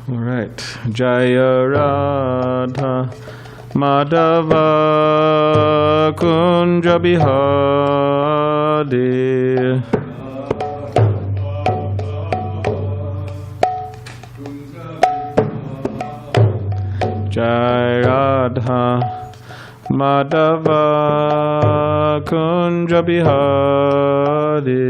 All right. Jaya Radha Madhava Kunja Bihari. Jaya Radha Madhava Kunja Bihari.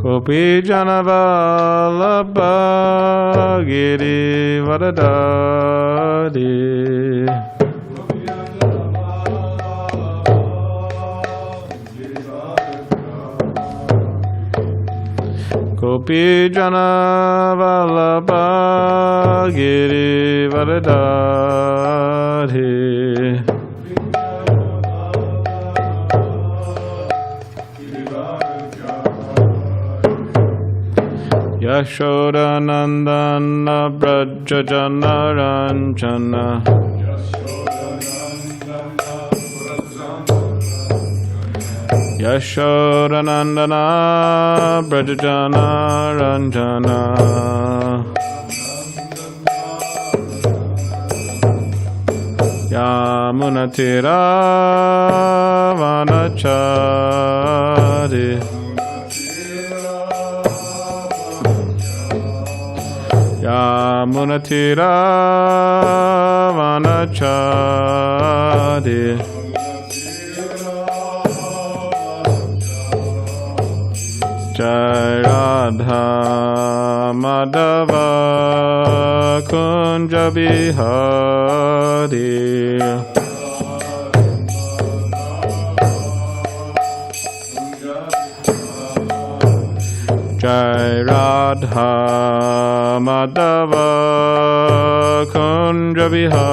Gopi Janavalabha Giri Varadari. Gopi Janavalabha Giri Varadari. Yashodanandana Brajajana Ranjana. Yashodanandana Brajajana Ranjana. Yamunatira Vanachari. Yamunatira Vanachari. Jai Radha Madhava Kunja Bihari. Jai Radha Madhava Kunja Bihari.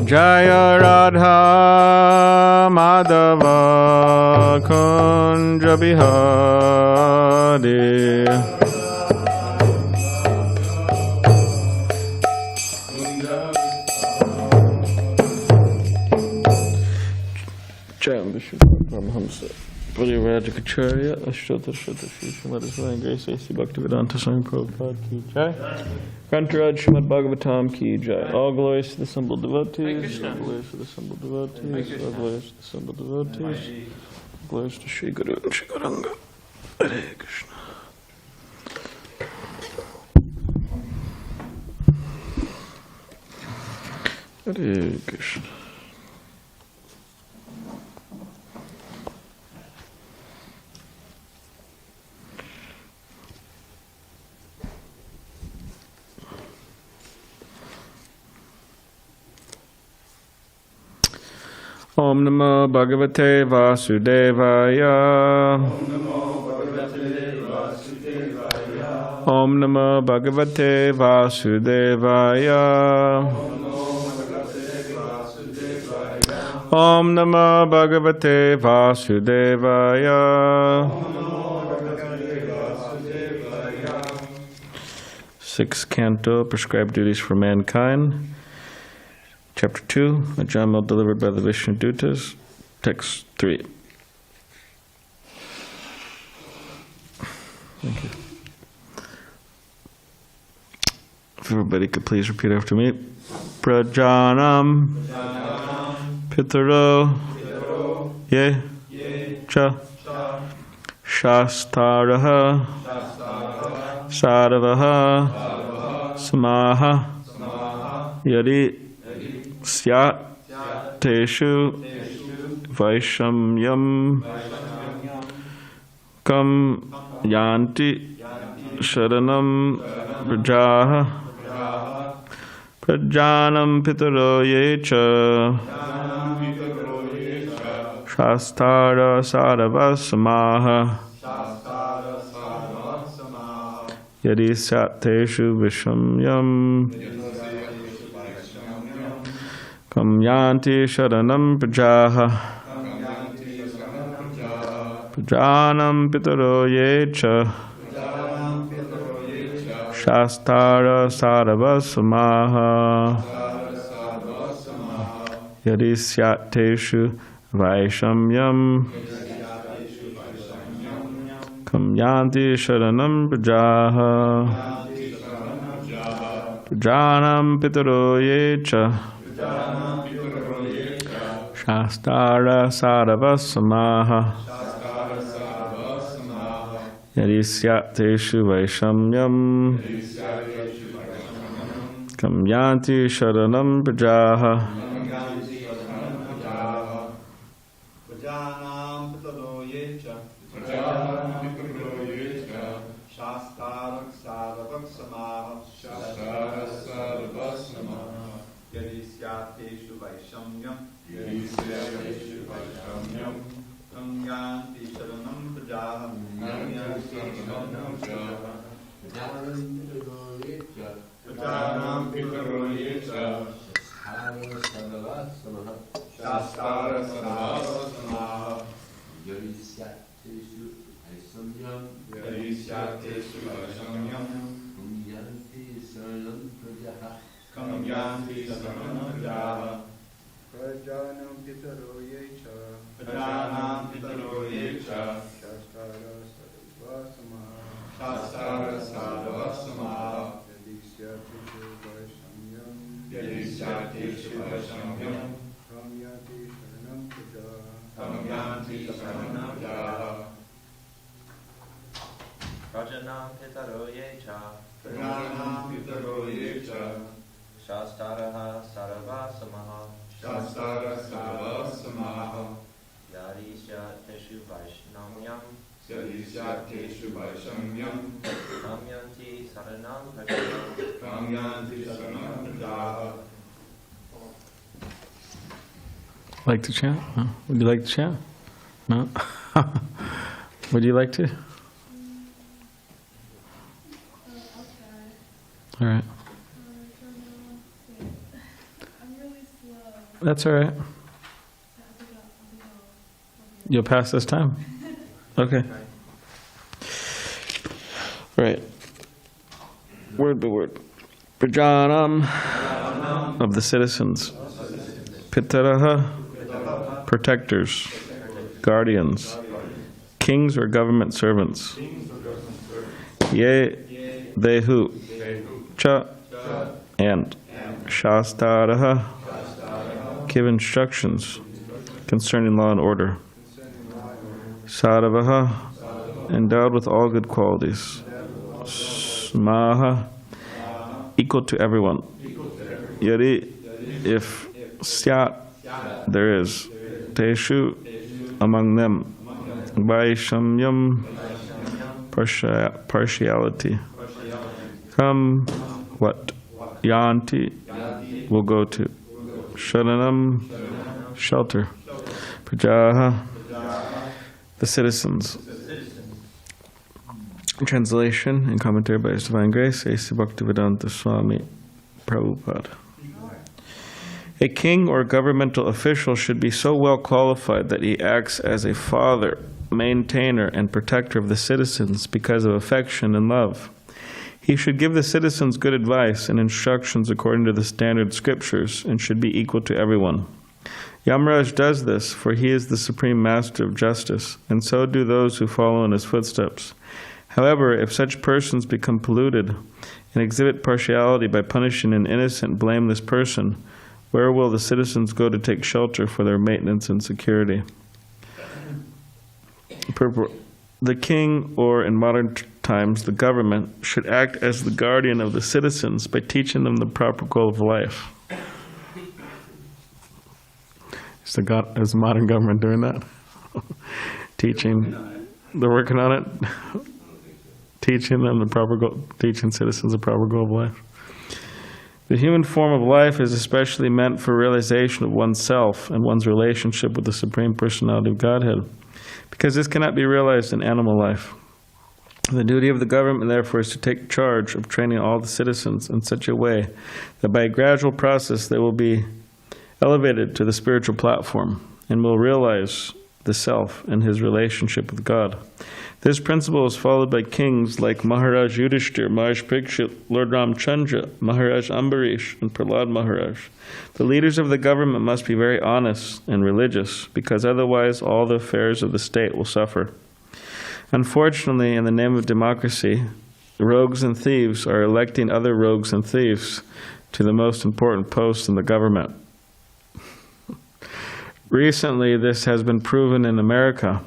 Jaya Radha Madhava Kunja Bihari. Jai Paramahamsa Parivajikacharya Ashtota Shota Shri Srimad Grace A.C. Bhaktivedanta Swami Prabhupada Ki Jai. Grantaraj Srimad Bhagavatam Ki Jai. All glories to the assembled devotees. All glories to the assembled devotees. All glories to the assembled devotees. Glories to Shri Guru and Shri Gauranga. Hare Krishna. Hare Krishna. Om Namo Bhagavate Vasudevaya. Om Namo Bhagavate Vasudevaya. Om Namo Bhagavate Vasudevaya. Sixth Canto, Prescribed Duties for Mankind. Chapter 2, a Jama delivered by the Vishnu Dutas, text 3. Thank you. If everybody could please repeat after me. Prajanam Pitaro Ye Cha Shastaraha Sadavaha Samaha Yadi Syat Teshu Vaishamyam Kam Yanti Sharanam Prajaha Prajanam Pitaro Yecha Shastara Sadavasamaha Yadi Syat Teshu Vaishamyam Kam yanti sharanam prajaha Prajanam pitaro yecha Shastara Sadhava Samaha Yadisyateshu Vaishamyam Kamyanti Sharanam Prajaha Prajanam Pitaro Yecha Shastara Sadhava Samaha Yadisyateshu Vaishamyam Kamyanti Sharanam Prajaha Like to chant? No? Would you like to chant? No? Would you like to? All right. I'm really slow. That's all right. You'll pass this time? Okay. All right. Word by word. Prajanam of the citizens. Pitaraha, protectors, guardians, kings or government servants. Ye, they who, cha, and, shastaraha, give instructions concerning law and order. Sadhavaha, endowed with all good qualities. Smaha, equal to everyone. Yadi, if syat, there is. Teshu, among them. Vaishamyam, partiality. Come, what? Yanti, will go to. Sharanam, shelter. Prajaha, the citizens. Translation and commentary by His Divine Grace, A.C. Bhaktivedanta Swami Prabhupada. A king or governmental official should be so well qualified that he acts as a father, maintainer, and protector of the citizens because of affection and love. He should give the citizens good advice and instructions according to the standard scriptures and should be equal to everyone. Yamaraj does this, for he is the supreme master of justice, and so do those who follow in his footsteps. However, if such persons become polluted and exhibit partiality by punishing an innocent, blameless person, where will the citizens go to take shelter for their maintenance and security? The king, or in modern times, the government, should act as the guardian of the citizens by teaching them the proper goal of life. Is the modern government doing that? Teaching, they're working on it? Teaching them the proper goal, teaching citizens the proper goal of life. The human form of life is especially meant for realization of oneself and one's relationship with the Supreme Personality of Godhead, because this cannot be realized in animal life. The duty of the government, therefore, is to take charge of training all the citizens in such a way that by a gradual process they will be elevated to the spiritual platform and will realize the self and his relationship with God. This principle is followed by kings like Mahārāja Yudhiṣṭhira, Mahārāja Parīkṣit, Lord Rāmacandra, Mahārāja Ambarīṣa, and Prahlāda Mahārāja. The leaders of the government must be very honest and religious, because otherwise all the affairs of the state will suffer. Unfortunately, in the name of democracy, rogues and thieves are electing other rogues and thieves to the most important posts in the government. Recently, this has been proven in America,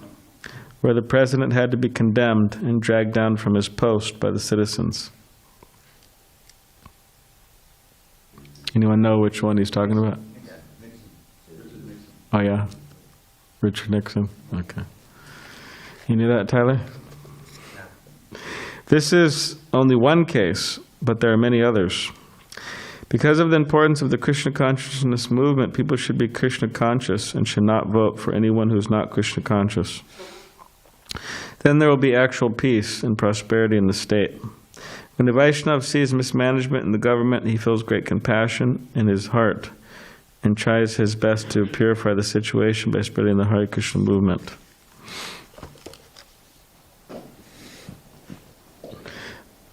where the president had to be condemned and dragged down from his post by the citizens. Anyone know which one he's talking about? Oh yeah, Richard Nixon. Okay. You knew that, Tyler? This is only one case, but there are many others. Because of the importance of the Krishna consciousness movement, people should be Krishna conscious and should not vote for anyone who's not Krishna conscious. Then there will be actual peace and prosperity in the state. When the Vaishnava sees mismanagement in the government, he feels great compassion in his heart and tries his best to purify the situation by spreading the Hare Krishna movement.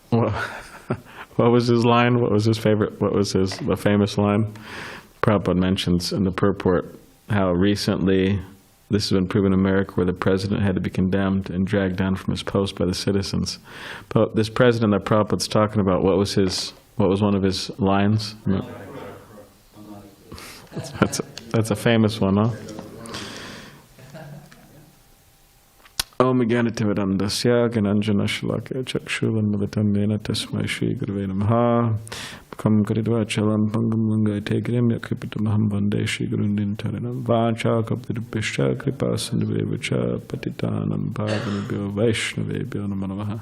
What was his line? What was his favorite? What was the famous line? Prabhupada mentions in the purport how recently this has been proven in America, where the president had to be condemned and dragged down from his post by the citizens. But this president that Prabhupada's talking about, what was one of his lines? That's a famous one, huh? Om Jnanatimirandasya Gyananjana Shalakya Chakshulanmilitam Yena Tasmai Shri Gurave Namaha Kam Karidva Chalam Pangam Langai Tekirim Yakripitamaham Vande Shri Gurundin Taranam Vacha Kaptirupishcha Kripa Sindhuvevacha Patitanam Pavanabhyo Vaishnavebhyo Namo Namaha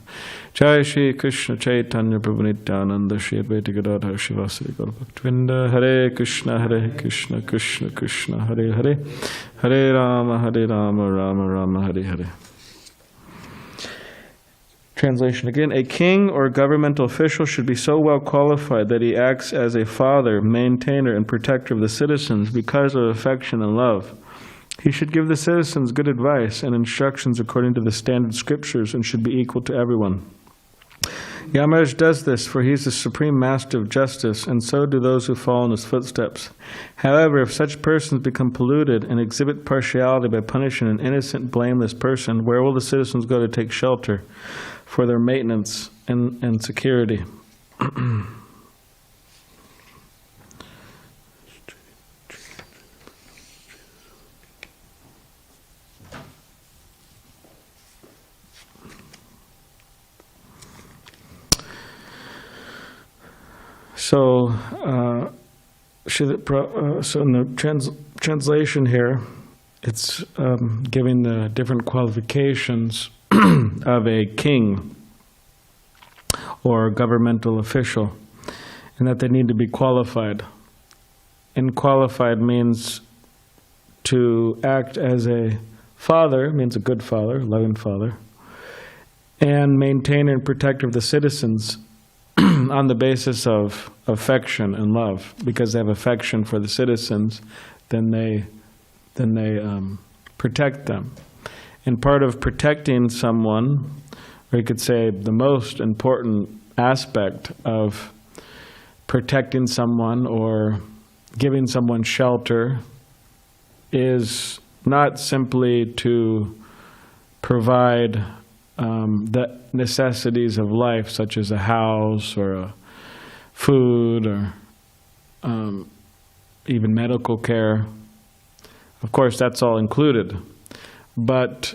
Jai Shri Krishna Chaitanya Prabhu Nityananda Shri Advaita Gadadhar Shivasari Gaurabhaktavrinda Hare Krishna Krishna Krishna Hare Hare Hare Rama Rama Rama Hare Hare. Translation again. A king or governmental official should be so well qualified that he acts as a father, maintainer, and protector of the citizens because of affection and love. He should give the citizens good advice and instructions according to the standard scriptures and should be equal to everyone. Yamaraj does this, for he is the supreme master of justice, and so do those who follow in his footsteps. However, if such persons become polluted and exhibit partiality by punishing an innocent, blameless person, where will the citizens go to take shelter for their maintenance and security? So in the translation here, it's giving the different qualifications of a king or governmental official, and that they need to be qualified. And qualified means to act as a father, means a good father, loving father, and maintainer and protector of the citizens on the basis of affection and love. Because they have affection for the citizens, then they protect them. And part of protecting someone, or you could say the most important aspect of protecting someone or giving someone shelter, is not simply to provide the necessities of life, such as a house or a food or even medical care. Of course, that's all included. But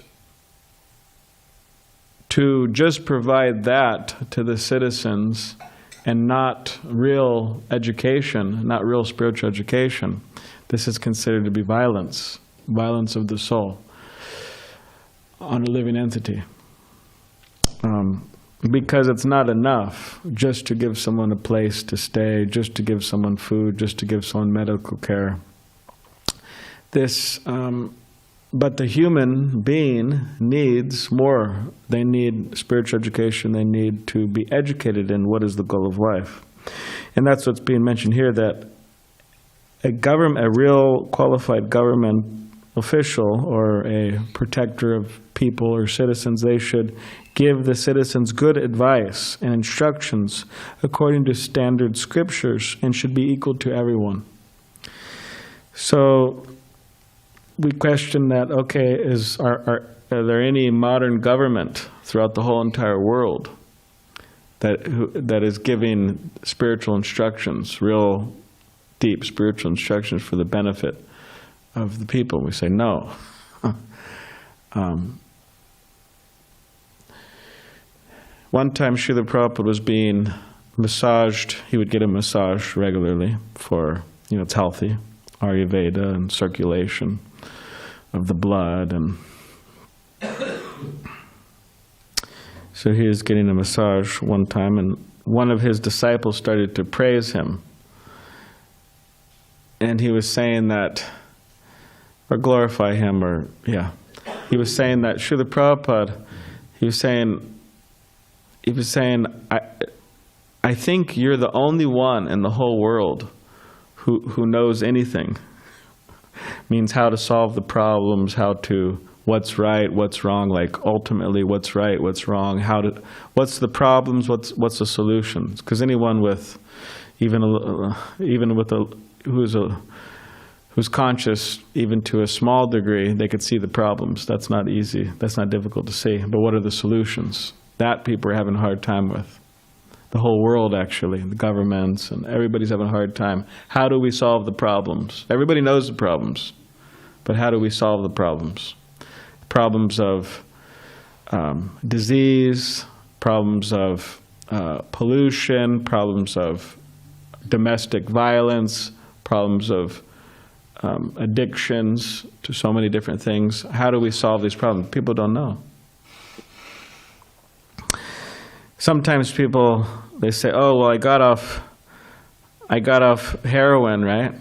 to just provide that to the citizens and not real education, not real spiritual education, this is considered to be violence of the soul on a living entity. Because it's not enough just to give someone a place to stay, just to give someone food, just to give someone medical care. But the human being needs more. They need spiritual education. They need to be educated in what is the goal of life. And that's what's being mentioned here, that a real qualified government official or a protector of people or citizens, they should give the citizens good advice and instructions according to standard scriptures and should be equal to everyone. So we question that, okay, are there any modern government throughout the whole entire world that is giving spiritual instructions, real deep spiritual instructions for the benefit of the people? We say no. One time Srila Prabhupada was being massaged. He would get a massage regularly for, it's healthy, Ayurveda and circulation of the blood. And so he was getting a massage one time, and one of his disciples started to praise him. And he was saying that, or glorify him, he was saying that Srila Prabhupada, he was saying, I think you're the only one in the whole world who knows anything. Means how to solve the problems, what's right, what's wrong, like ultimately what's right, what's wrong, what's the problems, what's the solutions? Because anyone with, who's conscious, even to a small degree, they could see the problems. That's not easy. That's not difficult to see. But what are the solutions? That people are having a hard time with. The whole world, actually, the governments, and everybody's having a hard time. How do we solve the problems? Everybody knows the problems, but how do we solve the problems? Problems of disease, problems of pollution, problems of domestic violence, problems of addictions to so many different things. How do we solve these problems? People don't know. Sometimes people, they say, oh, well, I got off heroin, right?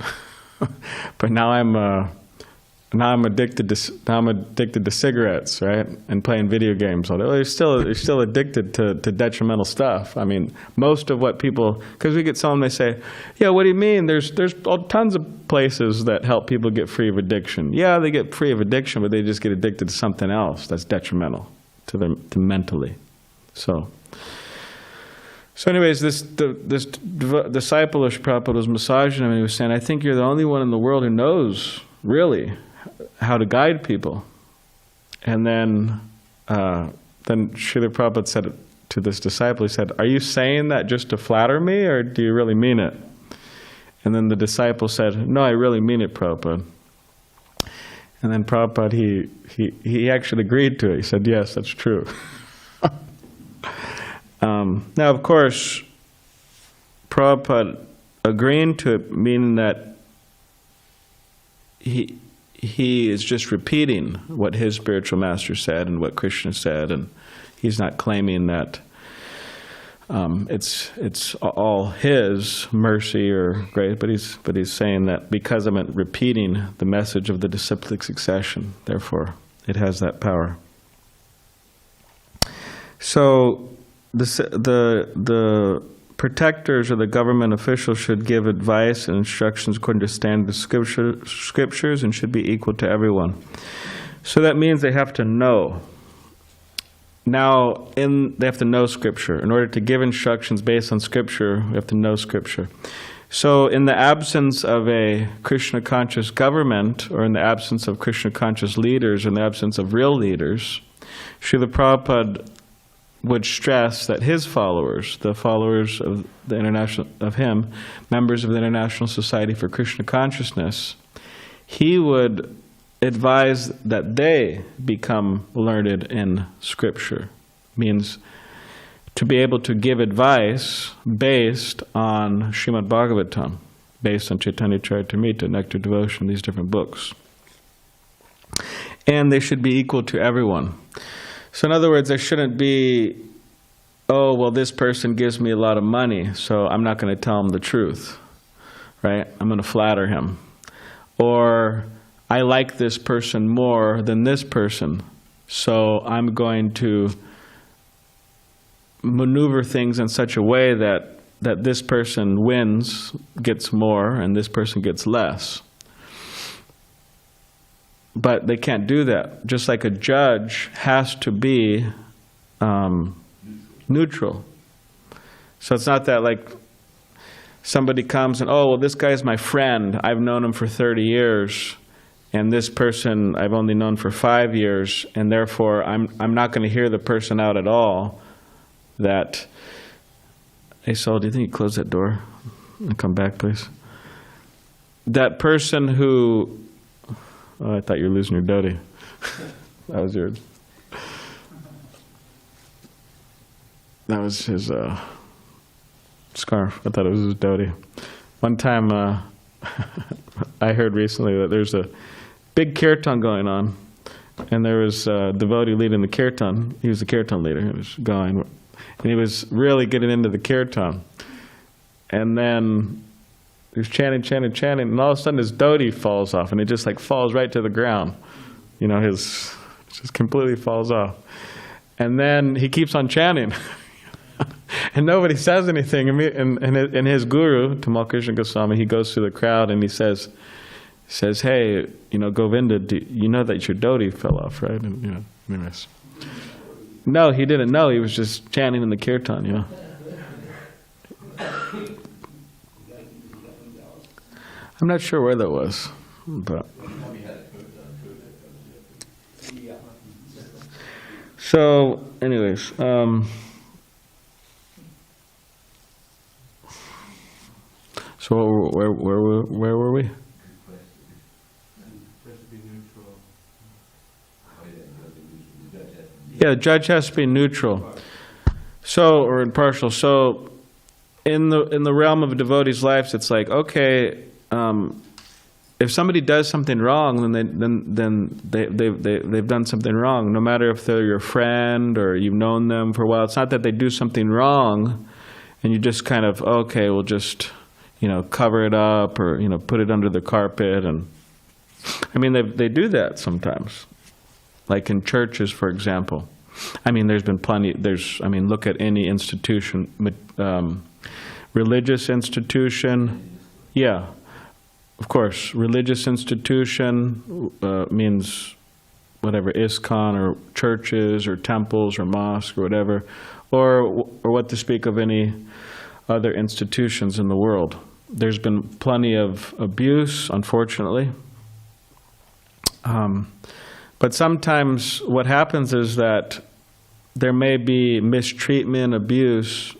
But now I'm addicted to cigarettes, right? And playing video games all day. Well, you're still addicted to detrimental stuff. I mean, most of what people, because we get someone, they say, yeah, what do you mean? There's tons of places that help people get free of addiction. Yeah, they get free of addiction, but they just get addicted to something else that's detrimental to them mentally. So anyways, this disciple of Prabhupada was massaging him, and he was saying, I think you're the only one in the world who knows, really, how to guide people. And then Srila Prabhupada said to this disciple, he said, are you saying that just to flatter me, or do you really mean it? And then the disciple said, no, I really mean it, Prabhupada. And then Prabhupada, he actually agreed to it. He said, yes, that's true. Now, of course, Prabhupada agreeing to it, meaning that he is just repeating what his spiritual master said and what Krishna said, and he's not claiming that it's all his mercy or grace, but he's saying that because I'm repeating the message of the disciplic succession, therefore it has that power. So the protectors or the government officials should give advice and instructions according to standard scriptures and should be equal to everyone. So that means they have to know. Now, they have to know Scripture. In order to give instructions based on Scripture, we have to know Scripture. So in the absence of a Krishna-conscious government, or in the absence of Krishna-conscious leaders, or in the absence of real leaders, Srila Prabhupada would stress that his followers, the followers of the members of the International Society for Krishna Consciousness, he would advise that they become learned in Scripture. Means to be able to give advice based on Srimad Bhagavatam, based on Chaitanya Charitamrita, Nectar Devotion, these different books. And they should be equal to everyone. So in other words, there shouldn't be, oh, well, this person gives me a lot of money, so I'm not going to tell him the truth, right? I'm going to flatter him. Or I like this person more than this person, so I'm going to maneuver things in such a way that this person wins, gets more, and this person gets less. but they can't do that. Just like a judge has to be neutral. So it's not that like somebody comes and, oh, well, this guy's my friend. I've known him for 30 years. And this person I've only known for 5 years. And therefore, I'm not going to hear the person out at all. That, hey, Saul, do you think you close that door and come back, please? That person who, oh, I thought you were losing your dhoti. That was yours. That was his scarf. I thought it was his dhoti. One time, I heard recently that there's a big kirtan going on, and there was a devotee leading the kirtan. He was the kirtan leader. He was going, and he was really getting into the kirtan. And then he was chanting, and all of a sudden his dhoti falls off, and it just like falls right to the ground. You know, his just completely falls off. And then he keeps on chanting. And nobody says anything. And his guru, Tamal Krishna Goswami, he goes through the crowd and he says, hey, you know, Govinda, you know that your dhoti fell off, right? And, you know, anyways. No, he didn't know. He was just chanting in the kirtan, you know. I'm not sure where that was, but. So, anyways, so where were we? Yeah, the judge has to be neutral. So, or impartial. So, in the realm of a devotee's life, it's like, okay, if somebody does something wrong, then they've done something wrong. No matter if they're your friend or you've known them for a while, it's not that they do something wrong, and you just kind of, okay, we'll just, you know, cover it up or, you know, put it under the carpet. And I mean, they do that sometimes, like in churches, for example. I mean, there's been plenty. Look at any institution, religious institution. Yeah, of course, religious institution means whatever, ISKCON or churches or temples or mosques or whatever, or what to speak of any other institutions in the world. There's been plenty of abuse, unfortunately. But sometimes what happens is that there may be mistreatment, abuse.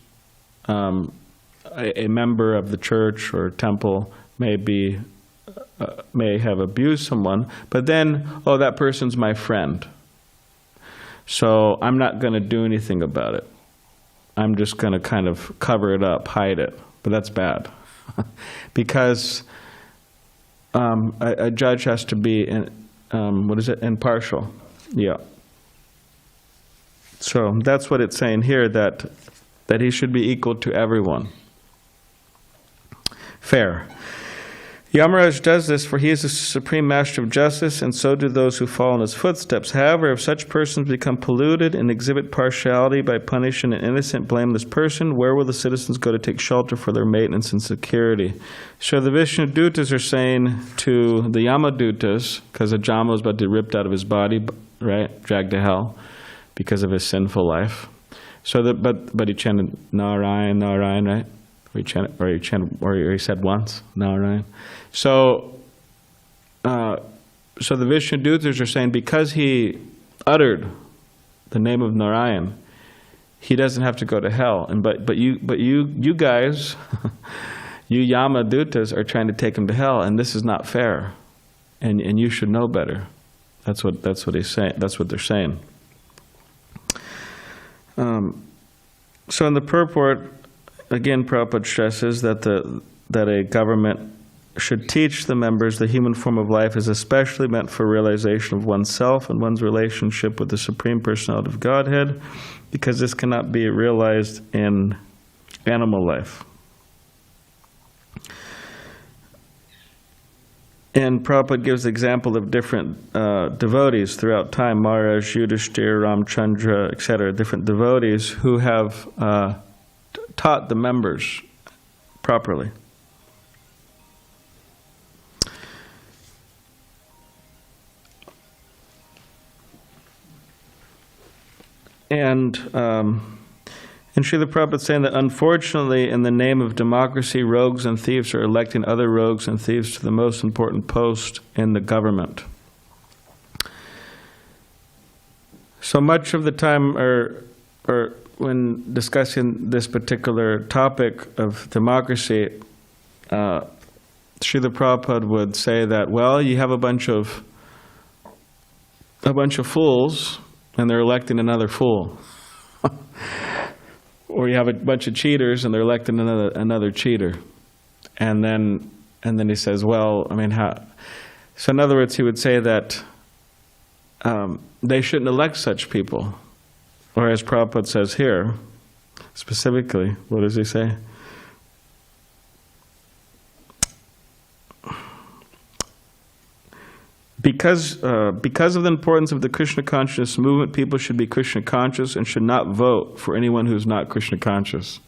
A member of the church or temple may have abused someone, but then, oh, that person's my friend, so I'm not going to do anything about it. I'm just going to kind of cover it up, hide it. But that's bad. Because a judge has to be, impartial. Yeah. So that's what it's saying here, that he should be equal to everyone. Fair. Yamaraj does this, for he is the supreme master of justice, and so do those who follow in his footsteps. However, if such persons become polluted and exhibit partiality by punishing an innocent, blameless person, where will the citizens go to take shelter for their maintenance and security? So the Vishnu Dutas are saying to the Yamadutas, because Ajama was about to be ripped out of his body, right, dragged to hell because of his sinful life. So but he chanted Narayan, Narayan, right? Or he said once, Narayan. So the Vishnu Dutas are saying, because he uttered the name of Narayan, he doesn't have to go to hell. And but you guys, you Yama Dutas are trying to take him to hell, and this is not fair, and you should know better. That's what he's saying. That's what they're saying. So in the purport, again, Prabhupada stresses that a government should teach the members the human form of life is especially meant for realization of oneself and one's relationship with the Supreme Personality of Godhead, because this cannot be realized in animal life. And Prabhupada gives the example of different devotees throughout time, Mahārāja Yudhiṣṭhira, Rāmacandra, etc., different devotees who have taught the members properly. Srila Prabhupada is saying that unfortunately, in the name of democracy, rogues and thieves are electing other rogues and thieves to the most important post in the government. So much of the time, or when discussing this particular topic of democracy, Srila Prabhupada would say that, well, you have a bunch of fools, and they're electing another fool. Or you have a bunch of cheaters, and they're electing another cheater. And then he says, well, I mean, how? So in other words, he would say that they shouldn't elect such people. Or as Prabhupada says here, specifically, what does he say? Because of the importance of the Krishna consciousness movement, people should be Krishna conscious and should not vote for anyone who's not Krishna conscious.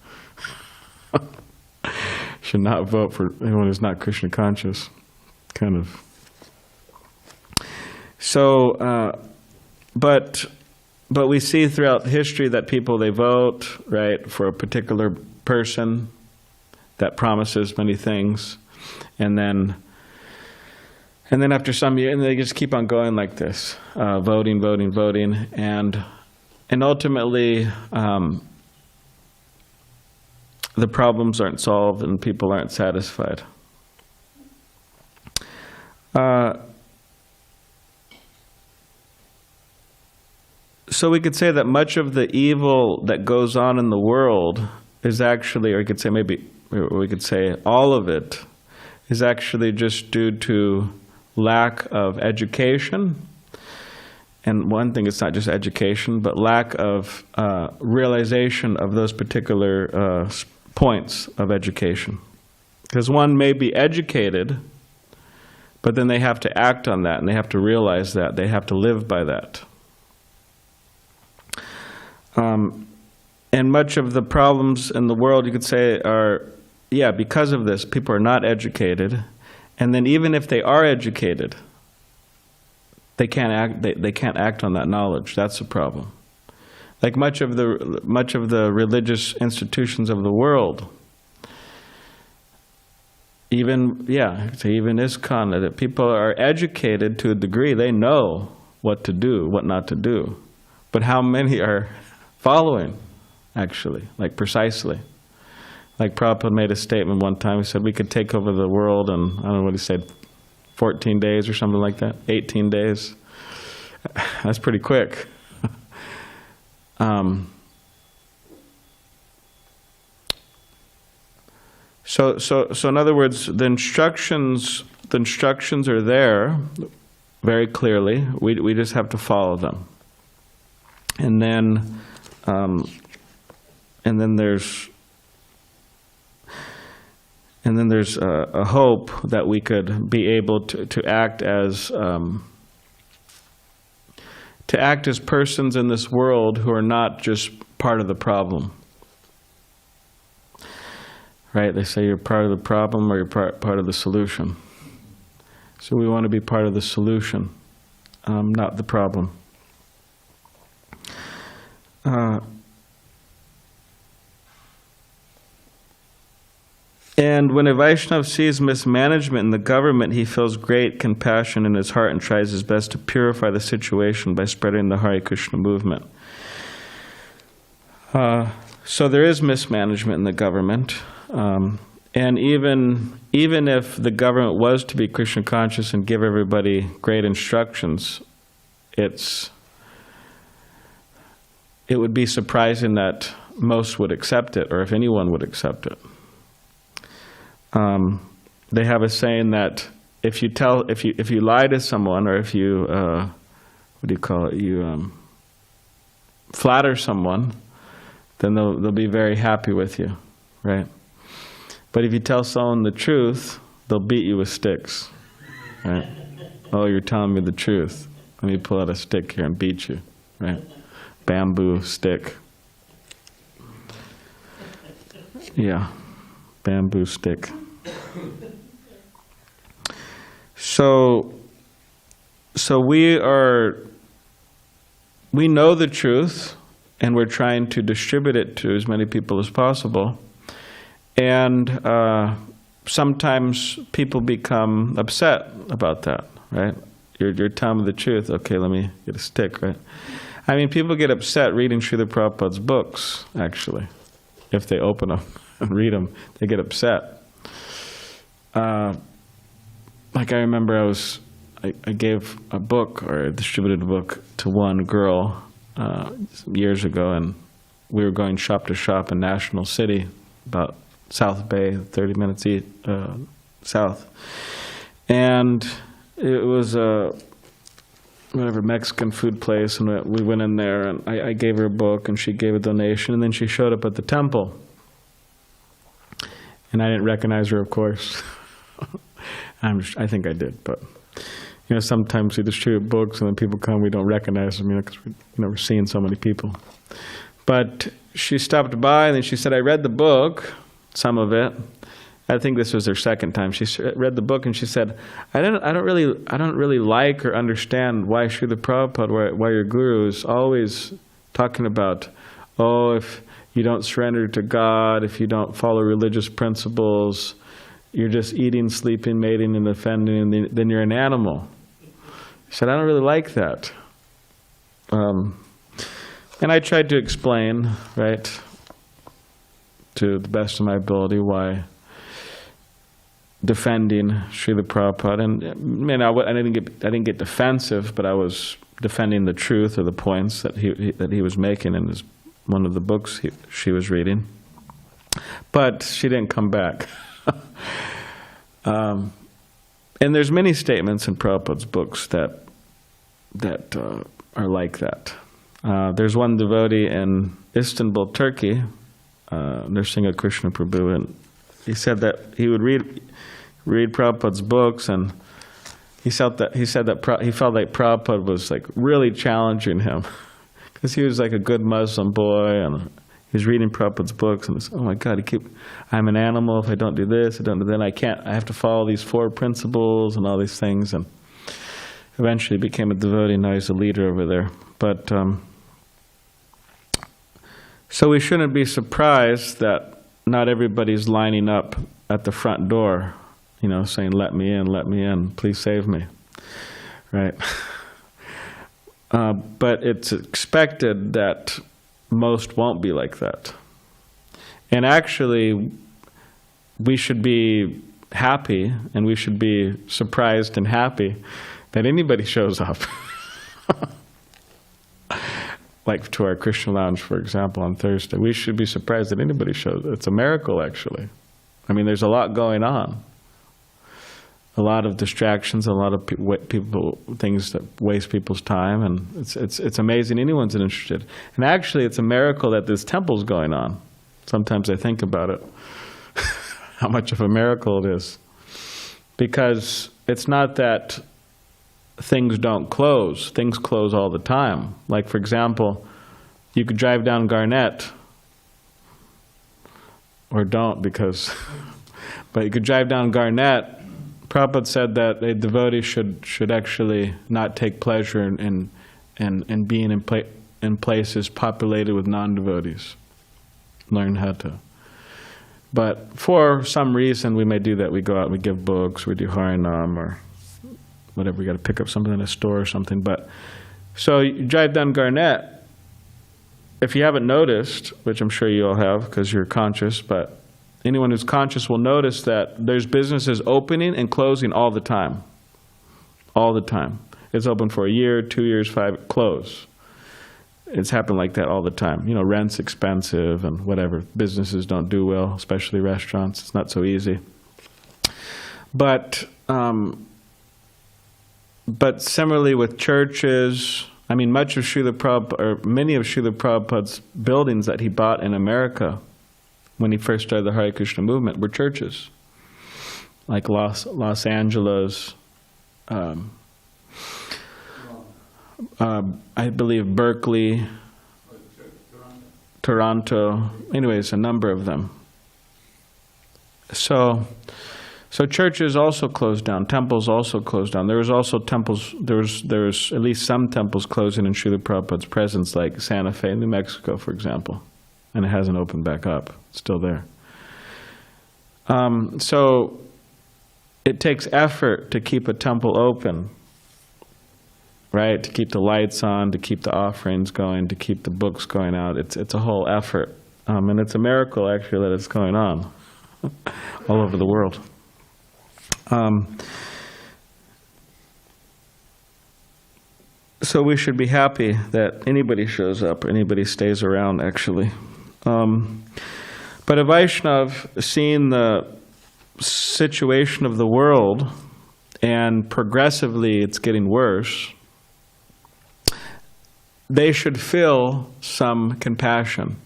Should not vote for anyone who's not Krishna conscious, kind of. So, but we see throughout history that people, they vote, right, for a particular person that promises many things, and then after some years, and they just keep on going like this, voting, and ultimately the problems aren't solved and people aren't satisfied. So we could say that much of the evil that goes on in the world is actually, or we could say all of it is actually just due to lack of education. And one thing, it's not just education, but lack of realization of those particular points of education. Because one may be educated, but then they have to act on that, and they have to realize that, they have to live by that. And much of the problems in the world, you could say, are, because of this, people are not educated. And then even if they are educated, they can't act on that knowledge. That's the problem. Like much of the religious institutions of the world, even ISKCON, that people are educated to a degree. They know what to do, what not to do. But how many are following, actually, like precisely? Like Prabhupada made a statement one time. He said we could take over the world in, I don't know what he said, 14 days or something like that, 18 days. That's pretty quick. So in other words, the instructions are there very clearly. We just have to follow them. And then there's a hope that we could be able to act as persons in this world who are not just part of the problem. Right? They say you're part of the problem or you're part of the solution. So we want to be part of the solution, not the problem. And when a Vaishnava sees mismanagement in the government, he feels great compassion in his heart and tries his best to purify the situation by spreading the Hare Krishna movement. So there is mismanagement in the government. And even if the government was to be Krishna conscious and give everybody great instructions, it would be surprising that most would accept it, or if anyone would accept it. They have a saying that if you lie to someone, or if you flatter someone, then they'll be very happy with you, right? But if you tell someone the truth, they'll beat you with sticks, right? Oh, you're telling me the truth. Let me pull out a stick here and beat you, right? Bamboo stick. Yeah, bamboo stick. So we know the truth, and we're trying to distribute it to as many people as possible. And sometimes people become upset about that, right? You're telling me the truth. Okay, let me get a stick, right? I mean, people get upset reading Srila Prabhupada's books, actually. If they open them and read them, they get upset. Like I remember I gave a book, or distributed a book, to one girl years ago, and we were going shop to shop in National City, about South Bay, 30 minutes south. And it was a Mexican food place, and we went in there, and I gave her a book, and she gave a donation, and then she showed up at the temple. And I didn't recognize her, of course. I think I did, but sometimes we distribute books, and then people come, we don't recognize them, because we're seeing so many people. But she stopped by, and then she said, "I read the book, some of it." I think this was her second time. She read the book, and she said, I don't really like or understand why Srila Prabhupada, why your guru is always talking about, if you don't surrender to God, if you don't follow religious principles, you're just eating, sleeping, mating, and offending, and then you're an animal. She said, I don't really like that. And I tried to explain, right, to the best of my ability, why defending Srila Prabhupada, and I didn't get defensive, but I was defending the truth or the points that he was making in one of the books she was reading. But she didn't come back. And there's many statements in Prabhupada's books that are like that. There's one devotee in Istanbul, Turkey, Nrsimha Krishna Prabhu, and he said that he would read Prabhupada's books, and he said that he felt like Prabhupada was like really challenging him, because he was like a good Muslim boy, and he's reading Prabhupada's books, and it's, oh my God, I'm an animal if I don't do this, I don't do that, I have to follow these 4 principles and all these things, and eventually became a devotee, now he's a leader over there. But so we shouldn't be surprised that not everybody's lining up at the front door, saying, let me in, please save me, right? But it's expected that most won't be like that. And actually, we should be happy, and we should be surprised and happy that anybody shows up. Like to our Krishna Lounge, for example, on Thursday. We should be surprised that anybody shows up. It's a miracle, actually. I mean, there's a lot going on. A lot of distractions, a lot of things that waste people's time, and it's amazing anyone's interested. And actually, it's a miracle that this temple's going on. Sometimes I think about it, how much of a miracle it is. Because it's not that things don't close. Things close all the time. Like, for example, you could drive down Garnett, or don't, because, but you could drive down Garnett. Prabhupada said that a devotee should actually not take pleasure in being in places populated with non-devotees. Learn how to. But for some reason, we may do that. We go out and we give books, we do Harinam, or whatever, we got to pick up something in a store or something. But so you drive down Garnett. If you haven't noticed, which I'm sure you all have because you're conscious, but anyone who's conscious will notice that there's businesses opening and closing all the time. All the time. It's open for a year, 2 years, 5, close. It's happened like that all the time. Rent's expensive and whatever. Businesses don't do well, especially restaurants. It's not so easy. But similarly with churches, I mean, many of Srila Prabhupada's buildings that he bought in America when he first started the Hare Krishna movement were churches, like Los Angeles, I believe Berkeley, Toronto, anyways, a number of them. So So churches also closed down, temples also closed down. There was also temples, there's at least some temples closing in Srila Prabhupada's presence, like Santa Fe, New Mexico, for example. And it hasn't opened back up. It's still there. So it takes effort to keep a temple open, right? To keep the lights on, to keep the offerings going, to keep the books going out. It's a whole effort. And it's a miracle, actually, that it's going on all over the world. So we should be happy that anybody shows up, or anybody stays around, actually. But a Vaishnav, seeing the situation of the world, and progressively it's getting worse, they should feel some compassion.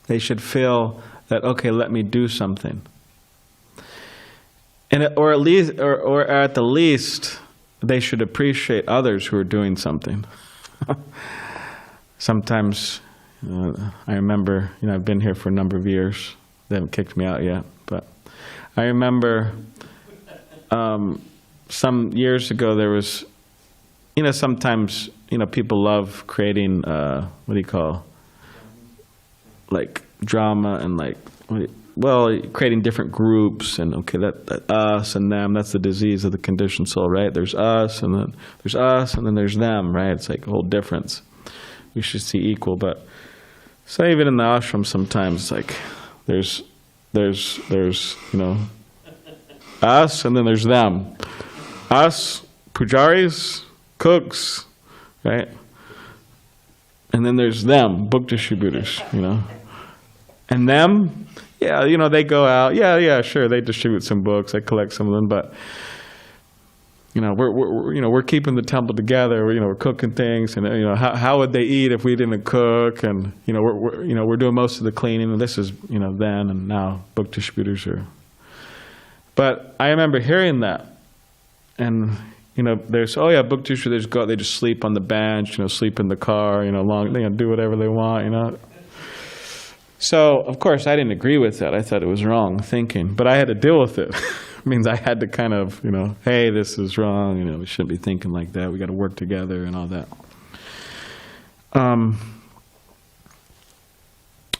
They should feel that, okay, let me do something. And or at the least, they should appreciate others who are doing something. Sometimes, I remember, I've been here for a number of years. They haven't kicked me out yet, but I remember some years ago there was, sometimes, people love creating, like drama and creating different groups, and okay, that us and them, that's the disease of the conditioned soul, right? There's us, and then there's us, and then there's them, right? It's like a whole difference. We should see equal, but so even in the ashram sometimes, like there's us, and then there's them. Us, pujaris, cooks, right? And then there's them, book distributors, And them, yeah, they go out. Yeah, sure, they distribute some books. I collect some of them, but we're keeping the temple together. We're cooking things, and how would they eat if we didn't cook? And we're doing most of the cleaning. And this is then and now book distributors are. But I remember hearing that, and there's book distributors go out. They just sleep on the bench, sleep in the car, do whatever they want, So, of course, I didn't agree with that. I thought it was wrong thinking, but I had to deal with it. It means I had to kind of, hey, this is wrong, we shouldn't be thinking like that. We got to work together and all that.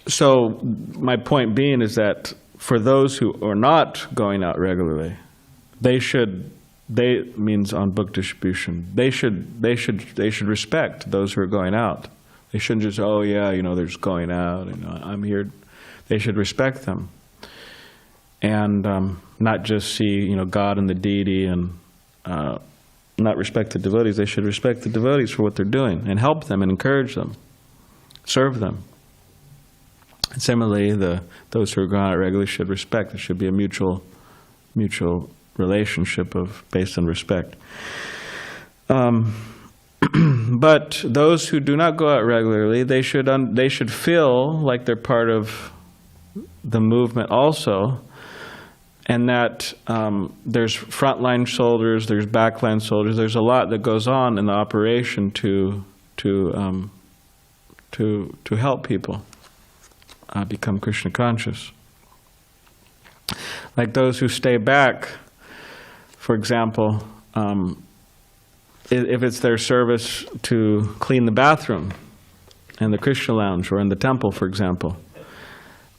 So, my point being is that for those who are not going out regularly, they means on book distribution, they should respect those who are going out. They shouldn't just, they're just going out, I'm here. They should respect them. And not just see, God and the deity and not respect the devotees. They should respect the devotees for what they're doing and help them and encourage them, serve them. And similarly, those who are going out regularly should respect. There should be a mutual relationship based on respect. But those who do not go out regularly, they should feel like they're part of the movement also, and that there's frontline soldiers, there's backline soldiers. There's a lot that goes on in the operation to help people become Krishna conscious. Like those who stay back, for example. If it's their service to clean the bathroom in the Krishna lounge or in the temple, for example,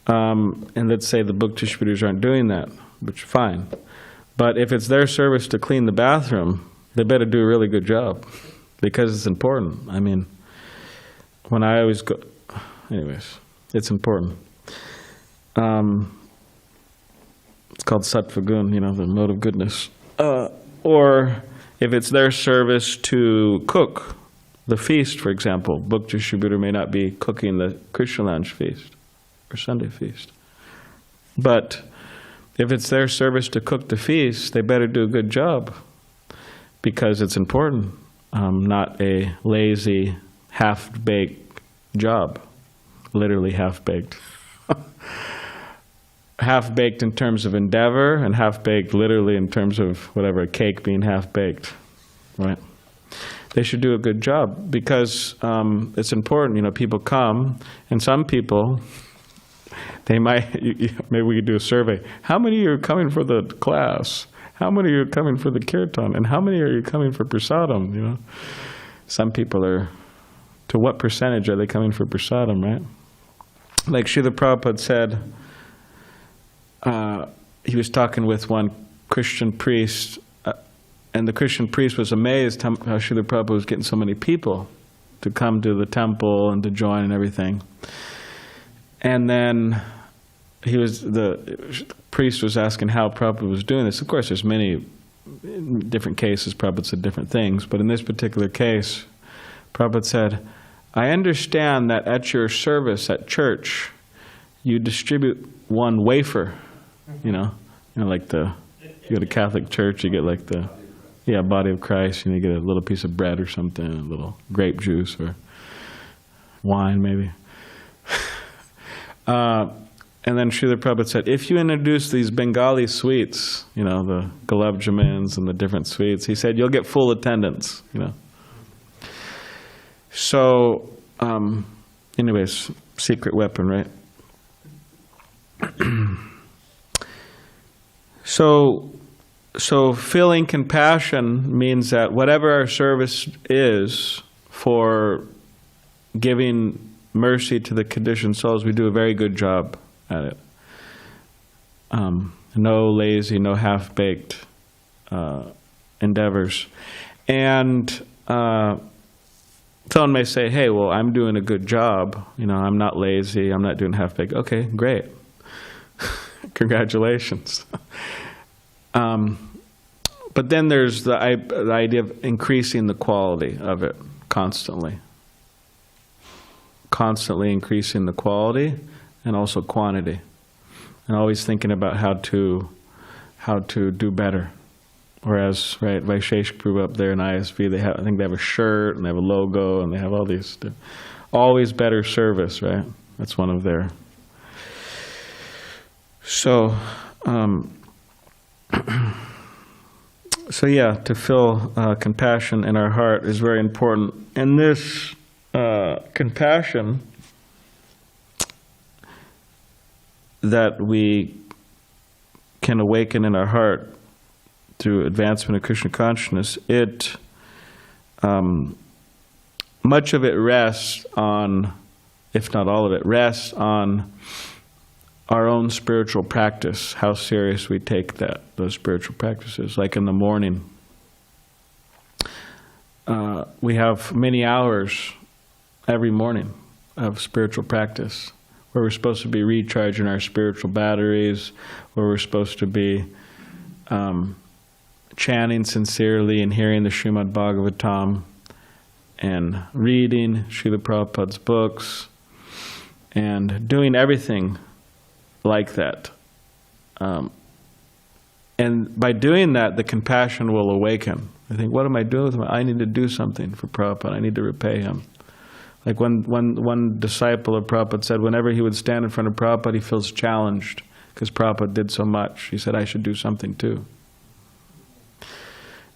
and let's say the book distributors aren't doing that, which is fine. But if it's their service to clean the bathroom, they better do a really good job because it's important. I mean, when I always go... Anyways, it's important. It's called Sattva Gun, the mode of goodness. Or... if it's their service to cook the feast, for example, book distributor may not be cooking the Krishna Lounge feast or Sunday feast. But if it's their service to cook the feast, they better do a good job because it's important, not a lazy, half-baked job, literally half-baked. Half-baked in terms of endeavor, and half-baked literally in terms of whatever, a cake being half-baked, right? They should do a good job because it's important. People come, and some people, they might, maybe we could do a survey. How many are coming for the class? how many are coming for the kirtan? And how many are you coming for prasadam, you know? Some people are, to what percentage are they coming for prasadam, right? Like Srila Prabhupada said, he was talking with one Christian priest, and the Christian priest was amazed how Srila Prabhupada was getting so many people to come to the temple and to join and everything. And then the priest was asking how Prabhupada was doing this. Of course, there's many different cases, Prabhupada said different things, but in this particular case, Prabhupada said, I understand that at your service at church, you distribute one wafer, you know, like you go to Catholic church, you get like the, body of Christ, and you get a little piece of bread or something, a little grape juice or wine maybe. And then Srila Prabhupada said, if you introduce these Bengali sweets, you know, the gulab jamins and the different sweets, he said, you'll get full attendance, you know. So, anyways, secret weapon, right? So feeling compassion means that whatever our service is for giving mercy to the conditioned souls, we do a very good job at it. No lazy, no half-baked endeavors. And someone may say, hey, well, I'm doing a good job. You know, I'm not lazy, I'm not doing half-baked. Okay, great. Congratulations. But then there's the idea of increasing the quality of it constantly. Constantly increasing the quality and also quantity. And always thinking about how to do better. Whereas, right, Vaisheshika Prabhu up there in ISV, I think they have a shirt and they have a logo and they have all these, always better service, right? That's one of their. So, to feel compassion in our heart is very important. And this compassion that we can awaken in our heart through advancement of Krishna consciousness, much of it rests on, if not all of it, rests on our own spiritual practice, how serious we take those spiritual practices. Like in the morning, we have many hours every morning of spiritual practice, where we're supposed to be recharging our spiritual batteries, where we're supposed to be chanting sincerely and hearing the Srimad Bhagavatam and reading Srila Prabhupada's books and doing everything like that. And by doing that, the compassion will awaken. I think, what am I doing with him? I need to do something for Prabhupada. I need to repay him. Like one disciple of Prabhupada said, whenever he would stand in front of Prabhupada, he feels challenged because Prabhupada did so much. He said, I should do something too.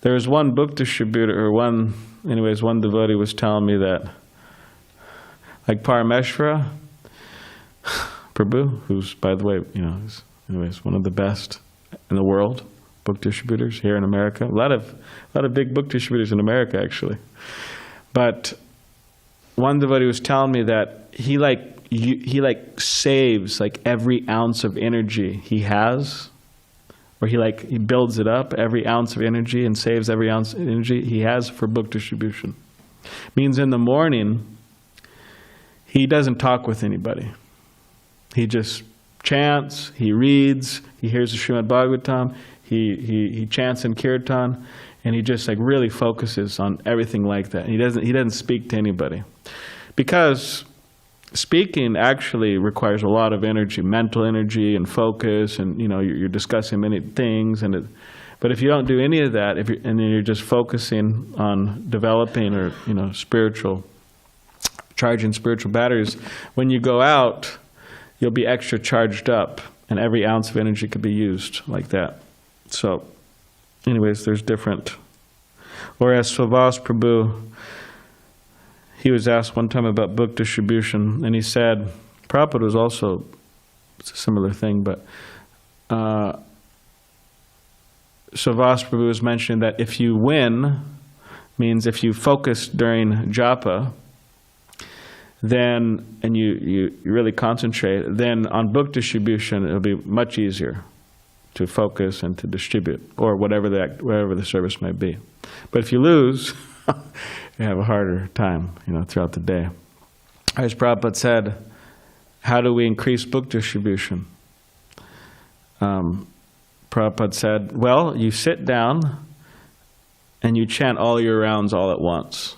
There was one book distributor, or one devotee was telling me that, like Parameshvara Prabhu, who's, by the way, is one of the best in the world, book distributors here in America. A lot of big book distributors in America, actually. But one devotee was telling me that he saves like every ounce of energy he has, or he builds it up, every ounce of energy, and saves every ounce of energy he has for book distribution. Means in the morning, he doesn't talk with anybody. He just chants, he reads, he hears the Srimad Bhagavatam, he chants in kirtan, and he just really focuses on everything like that. He doesn't speak to anybody, because speaking actually requires a lot of energy, mental energy and focus, and you're discussing many things. But if you don't do any of that, and then you're just focusing on developing or charging spiritual batteries, when you go out, you'll be extra charged up, and every ounce of energy could be used like that. So, anyways, there's different. Whereas Svavas Prabhu, he was asked one time about book distribution, and he said, Prabhupada was also, it's a similar thing, but so Vas Prabhu was mentioning that if you win, means if you focus during japa, then, and you really concentrate, then on book distribution it'll be much easier to focus and to distribute, or whatever the service may be. But if you lose, you have a harder time, throughout the day. As Prabhupada said, how do we increase book distribution? Prabhupada said, well, you sit down and you chant all your rounds all at once.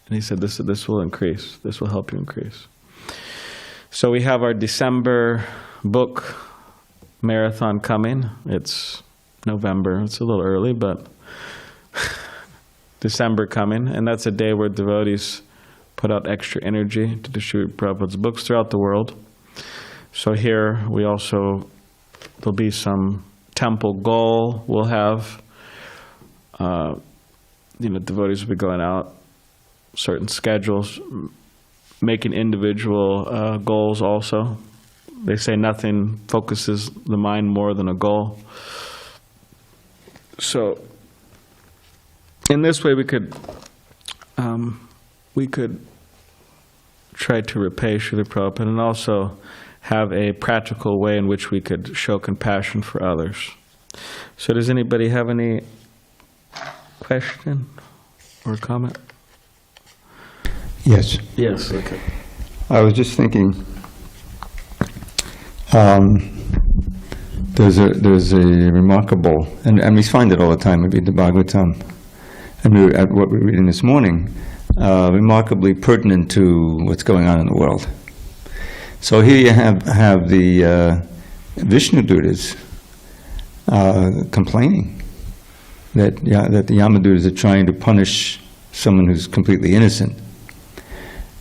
And he said, this will increase. This will help you increase. So we have our December book marathon coming. It's November. It's a little early, but December coming. And that's a day where devotees put out extra energy to distribute Prabhupada's books throughout the world. So here we also, there'll be some temple goal we'll have. Devotees will be going out, certain schedules, making individual goals also. They say nothing focuses the mind more than a goal. So in this way we could try to repay Srila Prabhupada and also have a practical way in which we could show compassion for others. So does anybody have any question or comment? Yes. Yes, okay. I was just thinking, there's a remarkable, and we find it all the time, we read the Bhagavatam, and at what we're reading this morning, remarkably pertinent to what's going on in the world. So here you have the Vishnu Dutas complaining that the Yamadutas are trying to punish someone who's completely innocent.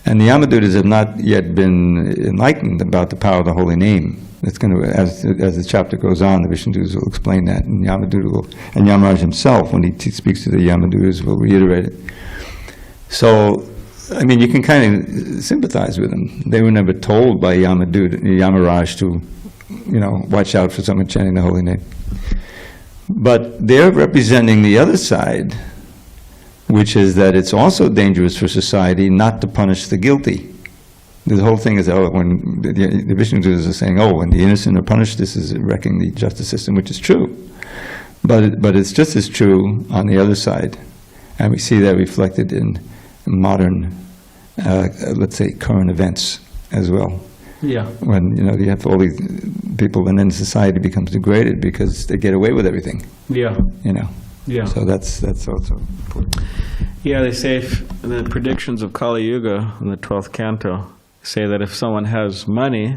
And the Yamadutas have not yet been enlightened about the power of the holy name. It's going to, as the chapter goes on, the Vishnu Dutas will explain that, and and Yamaraj himself, when he speaks to the Yamadutas, will reiterate it. So, I mean, you can kind of sympathize with them. They were never told by Yamaraj to, watch out for someone chanting the holy name. But they're representing the other side, which is that it's also dangerous for society not to punish the guilty. The whole thing is, when the Vishnu Dutas are saying, when the innocent are punished, this is wrecking the justice system, which is true. But it's just as true on the other side. And we see that reflected in modern, let's say, current events as well. Yeah. When, you have all these people, and then society becomes degraded because they get away with everything. Yeah. Yeah. So that's also important. Yeah, they say the predictions of Kali Yuga in the 12th canto say that if someone has money,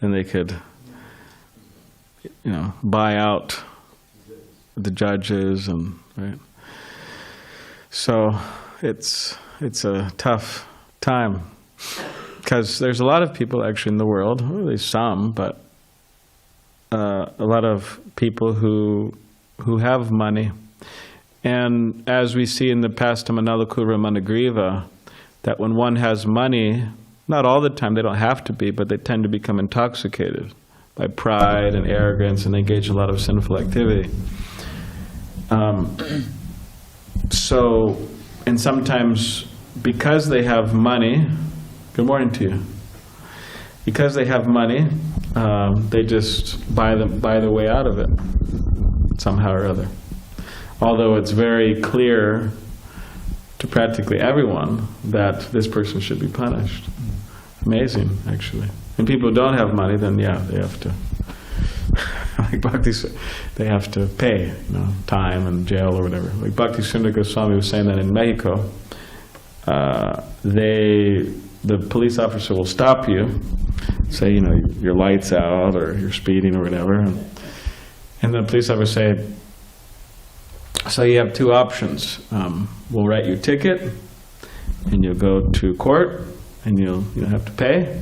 then they could, buy out the judges, and right. So it's a tough time because there's a lot of people actually in the world, really some, but a lot of people who have money. And as we see in the pastime Analakura Managriva, that when one has money, not all the time, they don't have to be, but they tend to become intoxicated by pride and arrogance, and they engage in a lot of sinful activity. And sometimes because they have money, good morning to you, because they have money, they just buy their way out of it somehow or other. Although it's very clear to practically everyone that this person should be punished. Amazing, actually. And people who don't have money, then they have to, like Bhakti, they have to pay, time and jail or whatever. Like Bhakti Sundar Goswami was saying that in Mexico, the police officer will stop you, say, your light's out or you're speeding or whatever, and the police officer say, so you have two options. We'll write you a ticket, and you'll go to court, and you'll have to pay,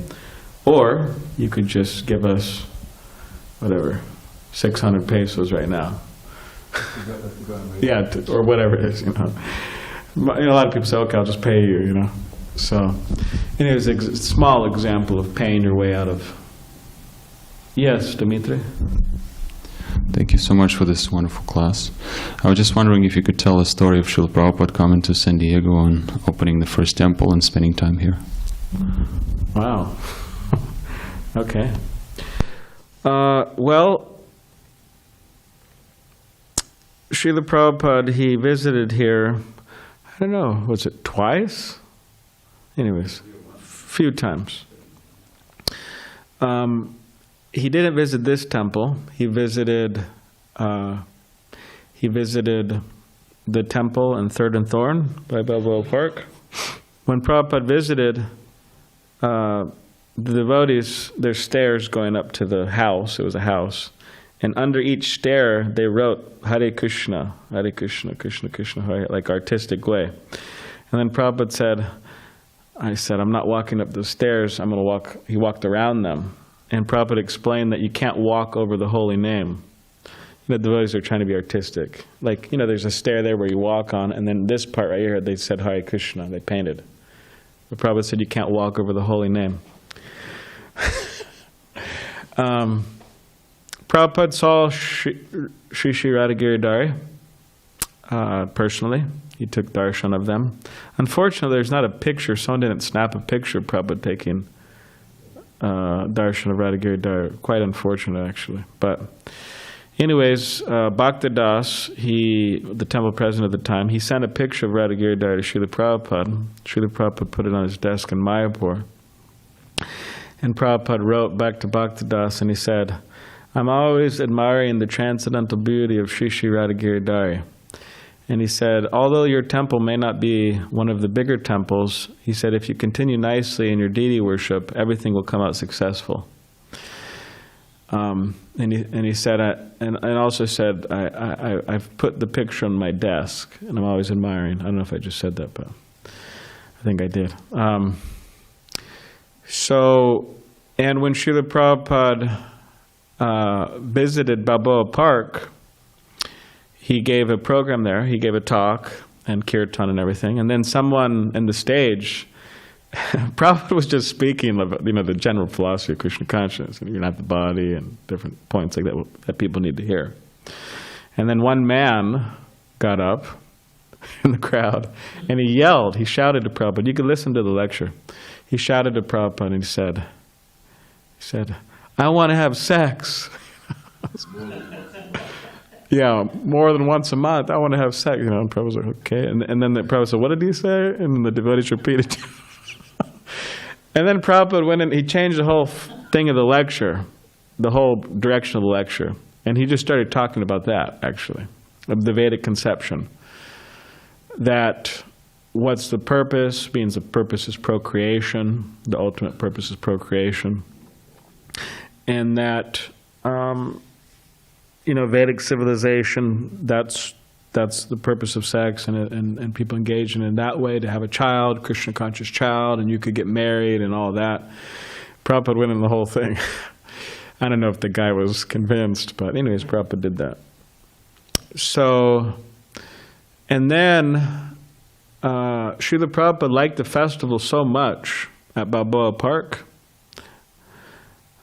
or you could just give us, whatever, 600 pesos right now. Yeah, or whatever it is, A lot of people say, okay, I'll just pay you, So, it was a small example of paying your way out of. Yes, Dimitri? Thank you so much for this wonderful class. I was just wondering if you could tell a story of Srila Prabhupada coming to San Diego and opening the first temple and spending time here. Wow. Okay. Well, Srila Prabhupada, he visited here, I don't know, was it twice? Anyways, a few times. He didn't visit this temple. He visited the temple in Third and Thorn by Balboa Park. When Prabhupada visited, the devotees, there's stairs going up to the house. It was a house. And under each stair, they wrote Hare Krishna, Krishna Krishna, Hare, like artistic way. And then Prabhupada said, I'm not walking up the stairs, I'm going to walk. He walked around them. And Prabhupada explained that you can't walk over the holy name. The devotees are trying to be artistic. Like, there's a stair there where you walk on, and then this part right here, they said Hare Krishna, they painted. But Prabhupada said you can't walk over the holy name. Prabhupada saw Sri Radhagiridhari personally. He took darshan of them. Unfortunately, there's not a picture. Someone didn't snap a picture of Prabhupada taking darshan of Radhagiridhari. Quite unfortunate, actually. But anyways, Bhaktidas, the temple president at the time, he sent a picture of Radhagiridhari to Srila Prabhupada. Srila Prabhupada put it on his desk in Mayapur. And Prabhupada wrote back to Bhaktidas and he said, I'm always admiring the transcendental beauty of Sri Sri Radhagiridhari. And he said, although your temple may not be one of the bigger temples, he said, if you continue nicely in your deity worship, everything will come out successful. And he said, and also said, I've put the picture on my desk, and I'm always admiring. I don't know if I just said that, but I think I did. And when Srila Prabhupada visited Balboa Park, he gave a program there. He gave a talk and kirtan and everything. And then someone in the stage, Prabhupada was just speaking about, the general philosophy of Krishna consciousness, and you're not the body, and different points like that that people need to hear. And then one man got up in the crowd, and he yelled, he shouted to Prabhupada. You can listen to the lecture. He shouted to Prabhupada, and he said, I want to have sex. Yeah, more than once a month, I want to have sex. And Prabhupada was like, okay. And then the Prabhupada said, what did he say? And then the devotees repeated. And then Prabhupada went in, he changed the whole thing of the lecture, the whole direction of the lecture. And he just started talking about that, actually, of the Vedic conception. That what's the purpose means the purpose is procreation, the ultimate purpose is procreation. And that, Vedic civilization, that's the purpose of sex, and people engage in that way to have a child, Krishna conscious child, and you could get married and all that. Prabhupada went in the whole thing. I don't know if the guy was convinced, but anyways, Prabhupada did that. So, and then Srila Prabhupada liked the festival so much at Balboa Park.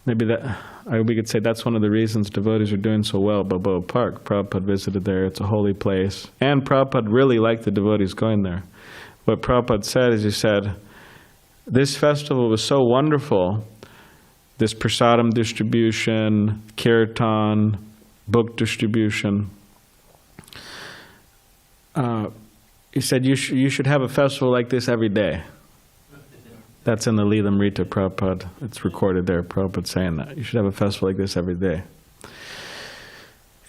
Maybe we could say that's one of the reasons devotees are doing so well at Balboa Park. Prabhupada visited there. It's a holy place. And Prabhupada really liked the devotees going there. What Prabhupada said is, he said, this festival was so wonderful, this prasadam distribution, kirtan, book distribution. He said, you should have a festival like this every day. That's in the Leelamrita, Prabhupada. It's recorded there, Prabhupada saying that. You should have a festival like this every day.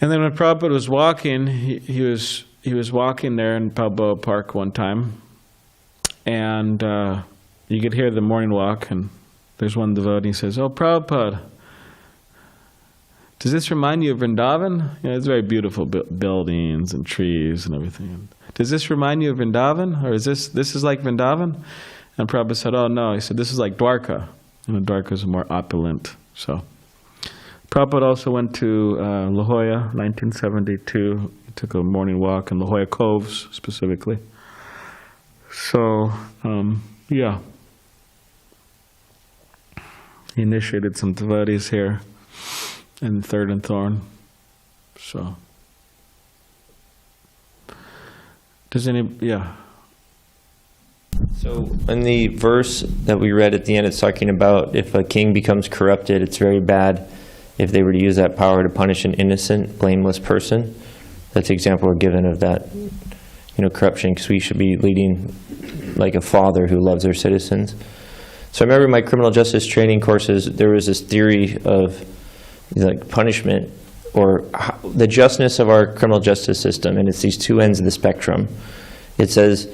And then when Prabhupada was walking, he was walking there in Balboa Park one time, and you could hear the morning walk, and there's one devotee, he says, oh, Prabhupada, does this remind you of Vrindavan? It's very beautiful buildings and trees and everything. Does this remind you of Vrindavan? Or is this is like Vrindavan? And Prabhupada said, oh no, he said, this is like Dwarka. Dwarka is more opulent. So Prabhupada also went to La Jolla, 1972. He took a morning walk in La Jolla Coves, specifically. So, yeah. He initiated some devotees here in Third and Thorn. So, does yeah. So in the verse that we read at the end, it's talking about if a king becomes corrupted, it's very bad if they were to use that power to punish an innocent, blameless person. That's the example we're given of that, corruption, because we should be leading like a father who loves their citizens. So I remember in my criminal justice training courses, there was this theory of like punishment, or the justness of our criminal justice system, and it's these two ends of the spectrum. It says,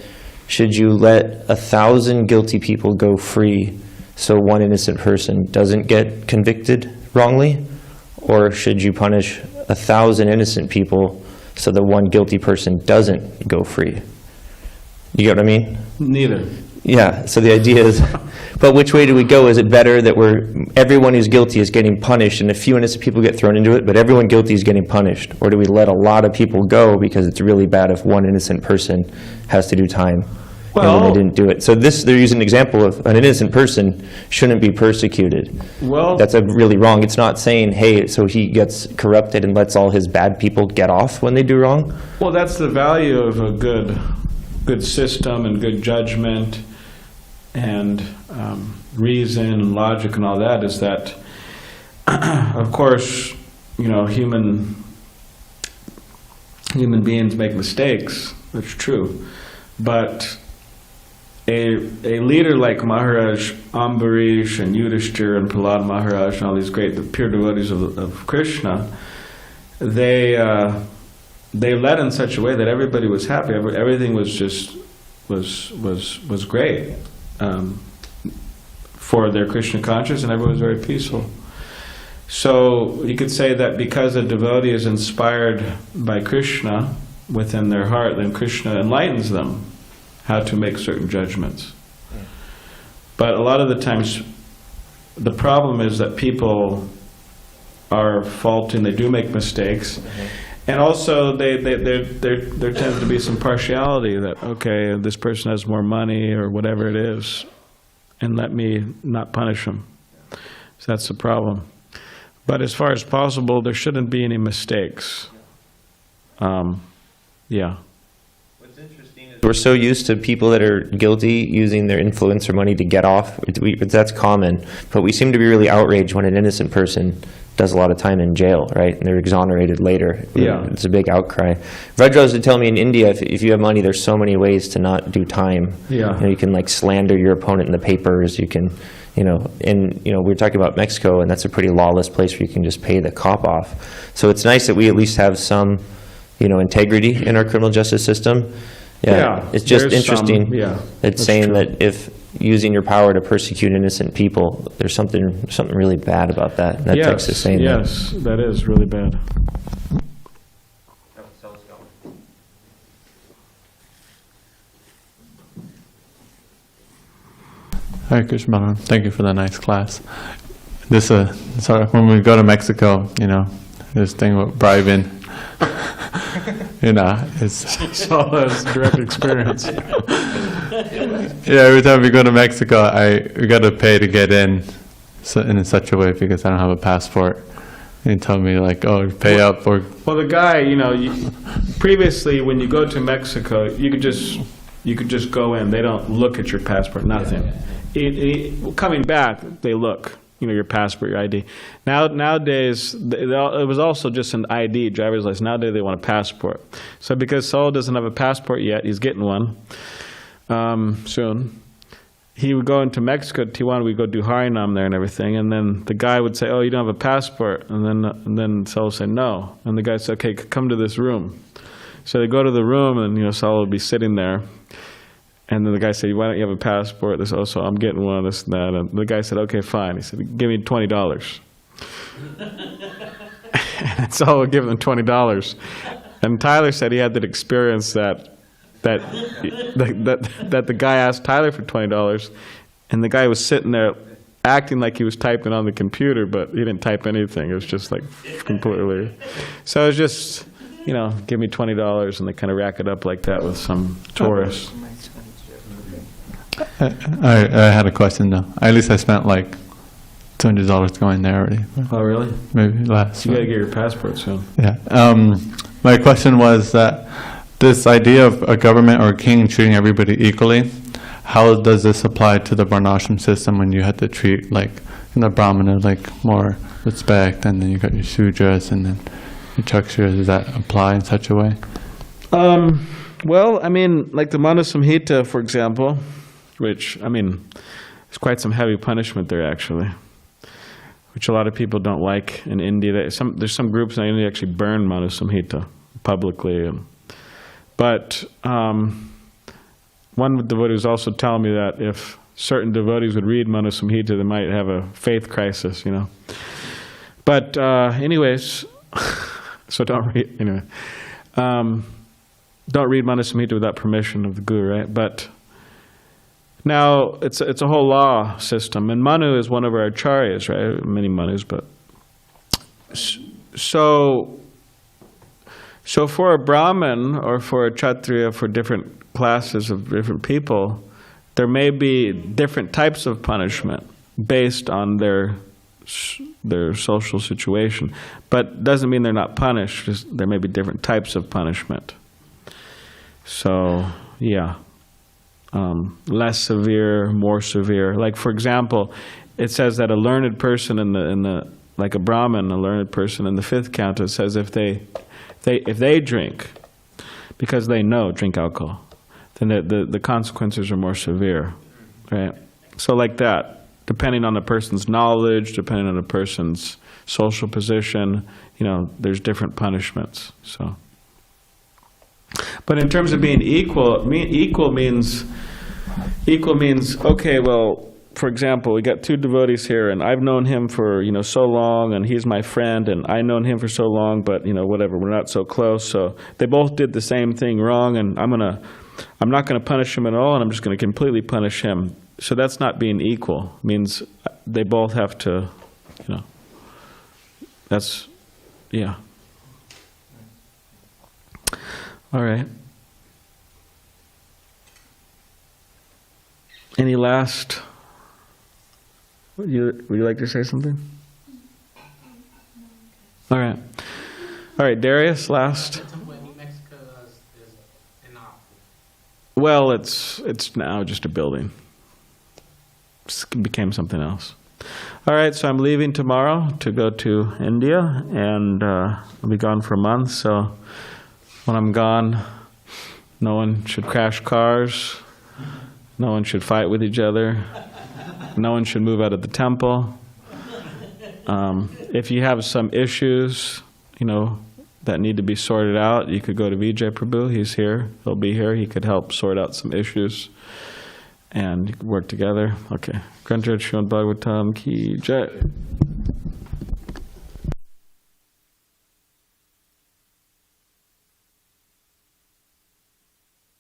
should you let 1,000 guilty people go free so one innocent person doesn't get convicted wrongly? Or should you punish 1,000 innocent people so that one guilty person doesn't go free? You get what I mean? Neither. Yeah, so the idea is, but which way do we go? Is it better that everyone who's guilty is getting punished and a few innocent people get thrown into it, but everyone guilty is getting punished? Or do we let a lot of people go because it's really bad if one innocent person has to do time and then they didn't do it? So they're using an example of an innocent person shouldn't be persecuted. Well, that's really wrong. It's not saying, hey, so he gets corrupted and lets all his bad people get off when they do wrong. Well, that's the value of a good system and good judgment and reason and logic and all that, is that, of course, human beings make mistakes. That's true. But a leader like Mahārāja Ambarīṣa and Yudhiṣṭhira and Prahlāda Mahārāja and all these great, the pure devotees of Krishna, they led in such a way that everybody was happy. Everything was just was great for their Krishna consciousness, and everyone was very peaceful. So you could say that because a devotee is inspired by Krishna within their heart, then Krishna enlightens them how to make certain judgments. But a lot of the times, the problem is that people are faulting, they do make mistakes, and also there tends to be some partiality that, okay, this person has more money or whatever it is, and let me not punish them. So that's the problem. But as far as possible, there shouldn't be any mistakes. Yeah. What's interesting is we're so used to people that are guilty using their influence or money to get off. That's common. But we seem to be really outraged when an innocent person does a lot of time in jail, right? And they're exonerated later. Yeah. It's a big outcry. Rajras would tell me in India, if you have money, there's so many ways to not do time. Yeah. You can slander your opponent in the papers. You can, we're talking about Mexico, and that's a pretty lawless place where you can just pay the cop off. So it's nice that we at least have some, integrity in our criminal justice system. Yeah, it's just there's interesting. It's saying true. that if using your power to persecute innocent people, there's something really bad about that. And that text is saying that. Yes, that is really bad. Hare Krishna, Balaram. Thank you for the nice class. When we go to Mexico, this thing with bribing, it's all that's direct experience. every time we go to Mexico, we got to pay to get in in such a way because I don't have a passport. And he told me pay up or. Well, the guy, previously when you go to Mexico, you could just go in. They don't look at your passport, nothing. Coming back, they look. Your passport, your ID. Nowadays, it was also just an ID, driver's license. Nowadays, they want a passport. So because Saul doesn't have a passport yet, he's getting one soon. He would go into Mexico, Tijuana, we'd go do Harinam there and everything, and then the guy would say, oh, you don't have a passport? And then Saul would say, no. And the guy said, okay, come to this room. So they go to the room, and Saul would be sitting there. And then the guy said, why don't you have a passport? This, oh, so I'm getting one, this and that. And the guy said, okay, fine. He said, give me $20. And Saul would give them $20. And Tyler said he had that experience that the guy asked Tyler for $20, and the guy was sitting there acting like he was typing on the computer, but he didn't type anything. It was just completely. So it was just, give me $20, and they kind of rack it up like that with some tourists. I had a question though. At least I spent $200 going there already. Oh, really? Maybe less. You gotta get your passport soon. Yeah. My question was that this idea of a government or a king treating everybody equally, how does this apply to the Varnashram system when you had to treat like in the Brahmana like more respect, and then you got your Sudras and then your Chakshuras? Does that apply in such a way? Well, I mean, like the Manu Samhita, for example, which, I mean, there's quite some heavy punishment there, actually, which a lot of people don't like in India. There's some groups in India actually burn Manu Samhita publicly. But one devotee was also telling me that if certain devotees would read Manu Samhita, they might have a faith crisis, you know. But anyways, so don't read, anyway. Don't read Manu Samhita without permission of the guru, right? But now it's a whole law system, and Manu is one of our acharyas, right? Many Manus, but so for a Brahmin or for a Kshatriya, for different classes of different people, there may be different types of punishment based on their social situation, but doesn't mean they're not punished. Just there may be different types of punishment. So yeah, less severe, more severe. Like for example, it says that a learned person in the like a Brahmin, a learned person in the fifth canto, says if they drink because they drink alcohol, then the consequences are more severe, right? So like that, depending on the person's knowledge, depending on the person's social position, you know, there's different punishments. So, but in terms of being equal, equal means okay. Well, for example, we got two devotees here, and I've known him for so long, and he's my friend, and I've known him for so long, but whatever, we're not so close. So they both did the same thing wrong, and I'm not gonna punish him at all, and I'm just gonna completely punish him. So that's not being equal. It means they both have to, that's, yeah. All right. Any last? Would you like to say something? All right. All right, Darius, last. Well, it's now just a building. It became something else. All right, so I'm leaving tomorrow to go to India, and I'll be gone for a month. So when I'm gone, no one should crash cars. No one should fight with each other. No one should move out of the temple. If you have some issues, that need to be sorted out, you could go to Vijay Prabhu. He's here. He'll be here. He could help sort out some issues, and you could work together. Okay. Srimad Bhagavatam ki jai.